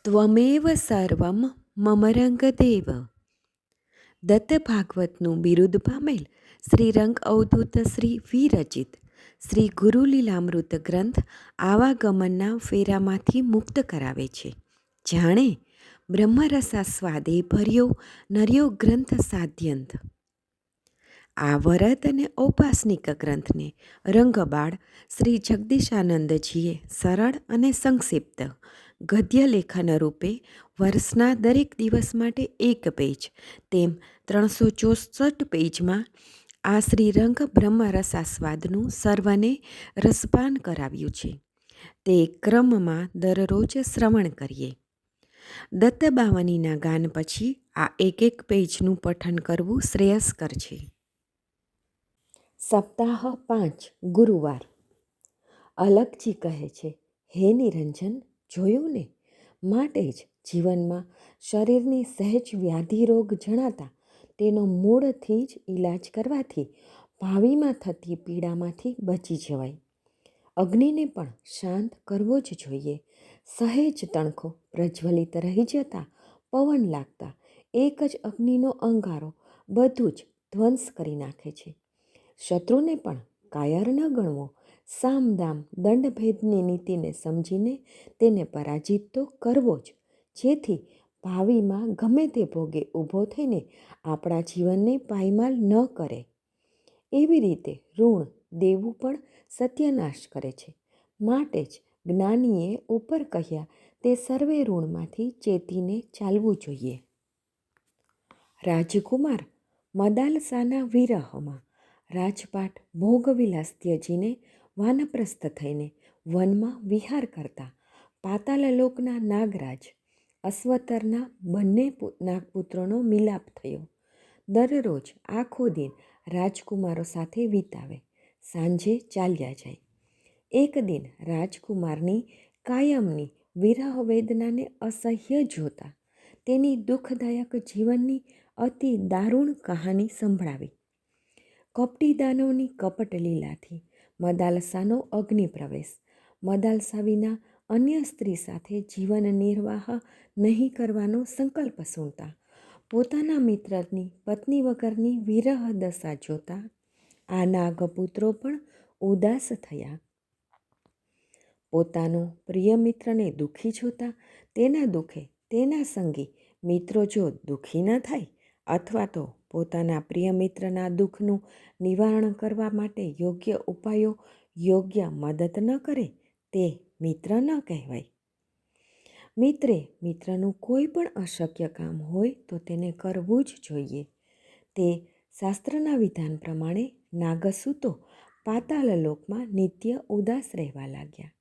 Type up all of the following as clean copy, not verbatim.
ત્વમેવ સર્વમ મમ રંગદેવ. દત્ત ભાગવતનું બિરુદ પામેલ શ્રી રંગ અવધૂત શ્રી વિરચિત શ્રી ગુરુલીલામૃત ગ્રંથ આવાગમનના ફેરામાંથી મુક્ત કરાવે છે. જાણે બ્રહ્મરસાસ્વાદે ભર્યો નર્યો ગ્રંથ સાધ્યંત. આ વરદ અને ઔપાસનિક ગ્રંથને રંગબાળ શ્રી જગદીશાનંદજીએ સરળ અને સંક્ષિપ્ત ગદ્ય લેખન રૂપે વર્ષના દરેક દિવસ માટે એક પેજ તેમ 364 પેજમાં આ શ્રીરંગ બ્રહ્મરસાસ્વાદનું સર્વને રસપાન કરાવ્યું છે. તે ક્રમમાં દરરોજ શ્રવણ કરીએ. દત્તબાવનીના ગાન પછી આ એક પેજનું પઠન કરવું શ્રેયસ્કર છે. સપ્તાહ 5 ગુરુવાર. અલગજી કહે છે, હે નિરંજન, જોયું ને, માટે જ જીવનમાં શરીરની સહેજ વ્યાધિ રોગ જણાતા તેનો મૂળથી જ ઈલાજ કરવાથી ભાવિમાં થતી પીડામાંથી બચી જવાય. અગ્નિને પણ શાંત કરવો જ જોઈએ. સહેજ તણખો પ્રજ્વલિત રહી જતા પવન લાગતા એક જ અગ્નિનો અંગારો બધું જ ધ્વંસ કરી નાખે છે. શત્રુને પણ કાયર ન ગણવો. સામદામ દંડભેદની નીતિને સમજીને તેને પરાજિત તો કરવો જ, જેથી ભાવિમાં ગમે તે ભોગે ઊભો થઈને આપણા જીવનને પાયમાલ ન કરે. એવી રીતે ઋણ દેવું પણ સત્યનાશ કરે છે. માટે જ જ્ઞાનીએ ઉપર કહ્યા તે સર્વે ઋણમાંથી ચેતીને ચાલવું જોઈએ. રાજકુમાર મદાલસાના વિરહમાં રાજપાટ ભોગવિલાસ ત્યજીને વાનપ્રસ્થ થઈને વનમાં વિહાર કરતા પાતાલલોકના નાગરાજ અશ્વતરના બંને નાગપુત્રોનો મિલાપ થયો. દરરોજ આખો દિન રાજકુમારો સાથે વિતાવે, સાંજે ચાલ્યા જાય. એક દિન રાજકુમારની કાયમની વિરહ વેદનાને અસહ્ય જોતા તેની દુઃખદાયક જીવનની અતિ દારૂણ કહાની સંભળાવી. કપટી દાનવની કપટ લીલાથી મદાલસાનો અગ્નિ પ્રવેશ, મદાલસા વિના અન્ય સ્ત્રી સાથે જીવન નિર્વાહ નહીં કરવાનો સંકલ્પ સૂણતા પોતાના મિત્રની પત્ની વગરની વિરહ દશા જોતા આ નાગપુત્રો પણ ઉદાસ થયા. પોતાનો પ્રિય મિત્રને દુઃખી જોતા તેના દુઃખે તેના સંગી મિત્રો જો દુઃખી ન થાય અથવા તો પોતાના પ્રિય મિત્રના દુઃખનું નિવારણ કરવા માટે યોગ્ય ઉપાયો, યોગ્ય મદદ ન કરે તે મિત્ર ન કહેવાય. મિત્રે મિત્રનું કોઈ પણ અશક્ય કામ હોય તો તેને કરવું જ જોઈએ. તે શાસ્ત્રના વિધાન પ્રમાણે નાગસૂતો પાતાલલોકમાં નિત્ય ઉદાસ રહેવા લાગ્યા.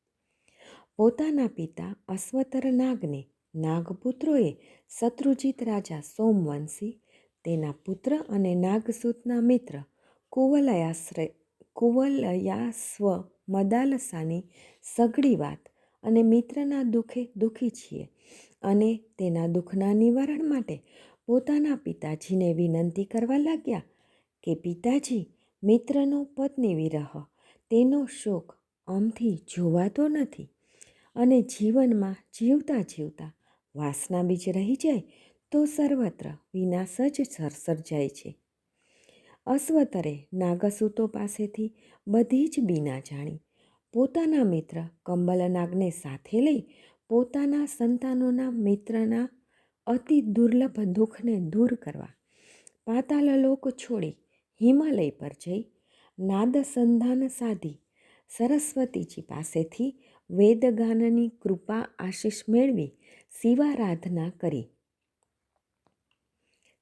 પોતાના પિતા અશ્વતર નાગને નાગપુત્રોએ શત્રુજીત રાજા સોમવંશી, તેના પુત્ર અને નાગસૂતના મિત્ર કુવલયાસ્વ મદાલસાની સઘળી વાત અને મિત્રના દુઃખે દુઃખી છીએ અને તેના દુઃખના નિવારણ માટે પોતાના પિતાજીને વિનંતી કરવા લાગ્યા કે પિતાજી, મિત્રનો પત્ની વિરહ, તેનો શોક આમથી જોવાતો નથી અને જીવનમાં જીવતા જીવતા વાસના બીજ રહી જાય તો સર્વત્ર વિનાશ જ સર્જાય છે. અશ્વતરે નાગસૂતો પાસેથી બધી જ બીના જાણી. પોતાના મિત્ર કંબલનાગને સાથે લઈ પોતાના સંતાનોના મિત્રના અતિ દુર્લભ દુઃખને દૂર કરવા પાતાલલોક છોડી હિમાલય પર જઈ નાદસંધાન સાધી સરસ્વતીજી પાસેથી વેદગાનની કૃપા આશીષ મેળવી શિવારાધના કરી.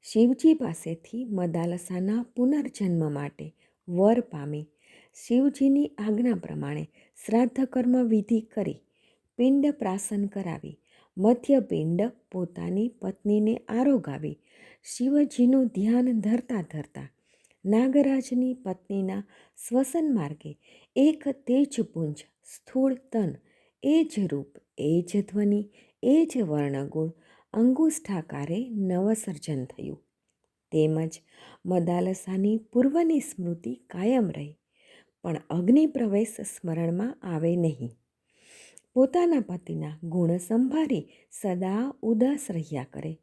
શિવજી પાસેથી મદાલસાના પુનર્જન્મ માટે વર પામી શિવજીની આજ્ઞા પ્રમાણે શ્રાદ્ધ કર્મ વિધિ કરી પિંડ પ્રાશન કરાવી મધ્ય પિંડ પોતાની પત્નીને આરોગાવી શિવજીનું ધ્યાન ધરતા ધરતા નાગરાજની પત્નીના શ્વસન માર્ગે એક તેજપુંજ સ્થૂળ તન, એ જ રૂપ, એ જ ધ્વનિ, એ જ વર્ણગુણ અંગુષ્ઠાકારે નવસર્જન થયું. તેમજ મદાલસાની પૂર્વની સ્મૃતિ કાયમ રહી, પણ અગ્નિ પ્રવેશ સ્મરણમાં આવે નહીં. પોતાના પતિના ગુણ સંભાળી સદા ઉદાસ રહ્યા કરે.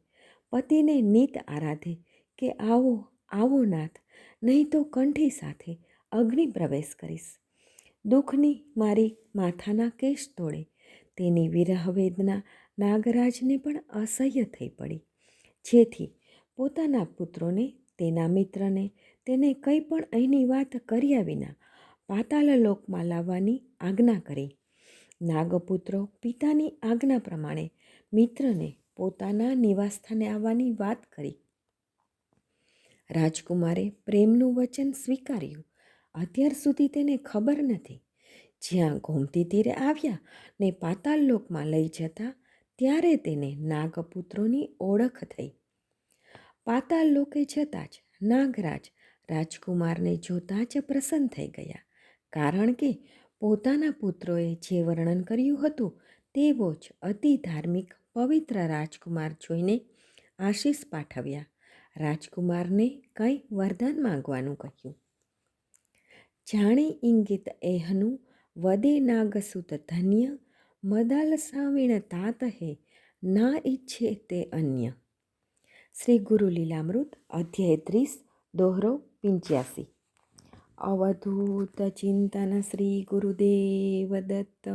પતિને નિત આરાધે કે આવો આવો નાથ, નહીં તો કંઠી સાથે અગ્નિ પ્રવેશ કરીશ. દુઃખની મારી માથાના કેશ તોડે. તેની વિરહ વેદના નાગરાજને પણ અસહ્ય થઈ પડી, જેથી પોતાના પુત્રોને, તેના મિત્રને તેને કંઈ પણ અહીંની વાત કર્યા વિના પાતાળ લોકમાં લાવવાની આજ્ઞા કરી. નાગપુત્રો પિતાની આજ્ઞા પ્રમાણે મિત્રને પોતાના નિવાસસ્થાને આવવાની વાત કરી. રાજકુમારે પ્રેમનું વચન સ્વીકાર્યું. અત્યાર સુધી તેને ખબર નથી. જ્યાં ગોમતી તીરે આવ્યા ને પાતાળ લોકમાં લઈ જતા, ત્યારે તેને નાગપુત્રોની ઓળખ થઈ. પાતાળ લોકે જતાં જ નાગરાજ રાજકુમારને જોતાં જ પ્રસન્ન થઈ ગયા, કારણ કે પોતાના પુત્રોએ જે વર્ણન કર્યું હતું તેવો જ અતિ ધાર્મિક પવિત્ર રાજકુમાર જોઈને આશીષ પાઠવ્યા. રાજકુમારને કંઈ વરદાન માંગવાનું કહ્યું. જાણી ઇંગિત એહનું વદે નાગસુત ધન્ય, મદાલ સાવીણ તાત હે ના ઈચ્છે તે અન્ય. શ્રી ગુરુ લીલામૃત અધ્યાય 30 દોહરો 85. અવધૂત ચિંતન શ્રી ગુરુદેવ દત્ત.